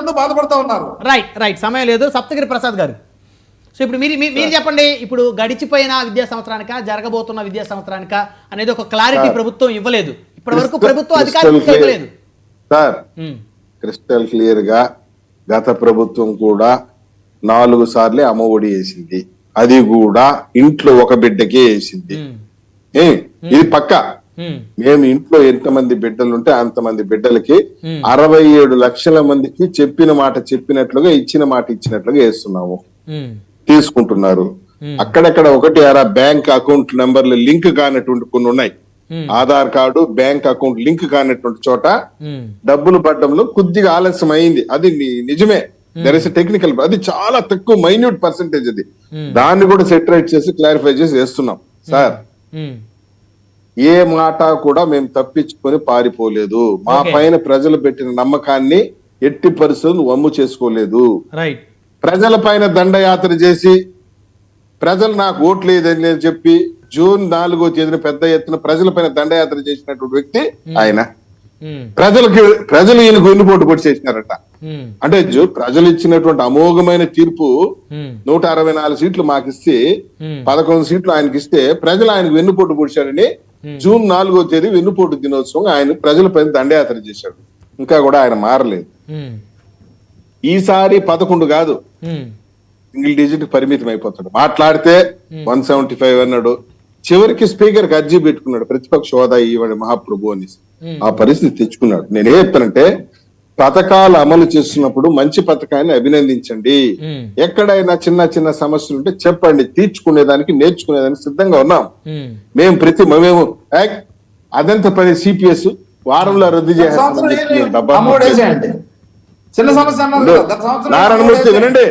విద్యార్థులు బాధపడతా ఉన్నారు. రైట్ సమయం లేదు. సప్తగిరి ప్రసాద్ గారు, సో ఇప్పుడు మీరు చెప్పండి, ఇప్పుడు గడిచిపోయిన విద్యా సంవత్సరానిక జరగబోతున్న విద్యా సంవత్సరానిక అనేది ఒక క్లారిటీ ప్రభుత్వం ఇవ్వలేదు. ఇప్పటి వరకు ప్రభుత్వం అధికారికంగా ఇవ్వలేదు సార్. క్రిస్టల్ క్లియర్ గా గత ప్రభుత్వం కూడా 4 సార్లు అమ్మఒడి వేసింది, అది కూడా ఇంట్లో ఒక బిడ్డకే వేసింది. ఇది పక్కా. మేము ఇంట్లో ఎంతమంది బిడ్డలు ఉంటే అంతమంది బిడ్డలకి 67 లక్షల మందికి చెప్పిన మాట చెప్పినట్లుగా ఇచ్చిన మాట ఇచ్చినట్లుగా వేస్తున్నాము, తీసుకుంటున్నారు. అక్కడక్కడ ఒకటి బ్యాంక్ అకౌంట్ నెంబర్లు లింక్ కానటువంటి కొన్ని ఉన్నాయి. Aadhaar card bank account link కానటువంటి చోట డబ్బులు పడ్డంలో కొద్దిగా ఆలస్యం అయింది, అది నిజమే. దర్ ఇస్ టెక్నికల్, అది చాలా తక్కువ మైన్యూట్ పర్సెంటేజ్. అది దాన్ని కూడా సెటరేట్ చేసి క్లారిఫై చేసి వేస్తున్నాం సార్. ఏ మాట కూడా మేము తప్పించుకొని పారిపోలేదు. మా పైన ప్రజలు పెట్టిన నమ్మకాన్ని ఎట్టి పరిస్థితులు వమ్ము చేసుకోలేదు. ప్రజల పైన దండయాత్ర చేసి ప్రజలు నాకు ఓట్లు లేదని చెప్పి జూన్ 4వ తేదీన పెద్ద ఎత్తున ప్రజల పైన దండయాత్ర చేసినటువంటి వ్యక్తి ఆయన. ప్రజలు ఈయనకు వెన్నుపోటు పొడి చేసినారట. అంటే ప్రజలు ఇచ్చినటువంటి అమోఘమైన తీర్పు 164 సీట్లు మాకిస్తే 11 సీట్లు ఆయనకి ఇస్తే ప్రజలు ఆయనకు వెన్నుపోటు పొడిచారని జూన్ 4వ తేదీ వెన్నుపోటు దినోత్సవం ఆయన ప్రజల పైన దండయాత్ర చేశాడు. ఇంకా కూడా ఆయన మారలేదు. ఈసారి 11 కాదు, సింగిల్ డిజిట్ పరిమితం అయిపోతాడు. మాట్లాడితే 175 అన్నాడు. చివరికి స్పీకర్ కి అర్జీ పెట్టుకున్నాడు, ప్రతిపక్ష హోదా ఇవ్వండి మహాప్రభు అని. ఆ పరిస్థితి తెచ్చుకున్నాడు. నేనేం చెప్తానంటే, పథకాలు అమలు చేస్తున్నప్పుడు మంచి పథకాన్ని అభినందించండి. ఎక్కడైనా చిన్న చిన్న సమస్యలు ఉంటే చెప్పండి, తీర్చుకునేదానికి నేర్చుకునేదానికి సిద్ధంగా ఉన్నాం. మేము అదంత పని సిపిఎస్ వారంలో రద్దు చేయాలి. చిన్న సమస్య నారాయణమూర్తి వినండి.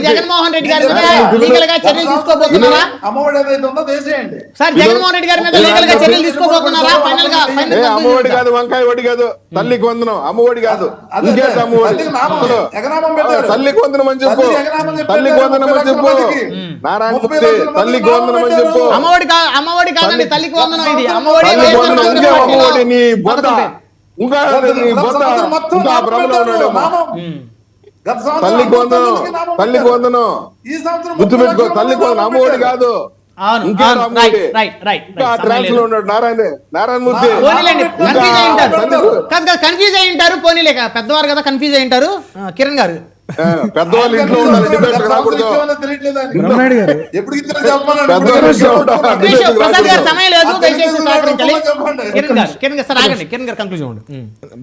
జగన్మోహన్ రెడ్డి గారి మీద లీగల్ గా చర్యలు తీసుకోబోతున్నారా? అమ్మఒడి ఏదైతే ఉందో వేసేయండి సార్. జగన్మోహన్ రెడ్డి గారి మీద లీగల్ గా చర్యలు తీసుకోబోతున్నారా? ఫైనల్ గా అమ్మఒడి కాదు, వంకాయ వడ్డీ కాదు, తల్లికి వందనం. అమ్మఒడి కాదు, ఇంకేంటి అమ్మఒడి? తల్లికి వందనం అని చెప్పు, తల్లికి వందనం అని చెప్పు. నారాయణమూర్తి తల్లికి వందనం అని చెప్పు. అమ్మఒడి కాదండి, తల్లికి వందనం. ఇది అమ్మఒడి నీ బొద్ద ఇంకా భ్రమలో ఉన్నాడు. తల్లికి వందనం, తల్లికి వందనం గుర్తుపెట్టుకో. తల్లికి వందనం అమ్మఒడి కాదు, నారాయణమూర్తి కన్ఫ్యూజ్ అయి ఉంటారు. పోనీలే, పెద్దవారు కదా, కన్ఫ్యూజ్ అయి ఉంటారు. కిరణ్ గారు, పెద్దవాళ్ళు ఇంట్లో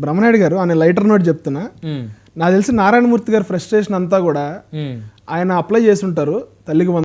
బ్రహ్మనాయుడు గారు అనే లైటర్ నోట్ చెప్తున్నా. నాకు తెలిసి నారాయణమూర్తి గారు ఫ్రస్ట్రేషన్ అంతా కూడా ఆయన అప్లై చేసి ఉంటారు తల్లికి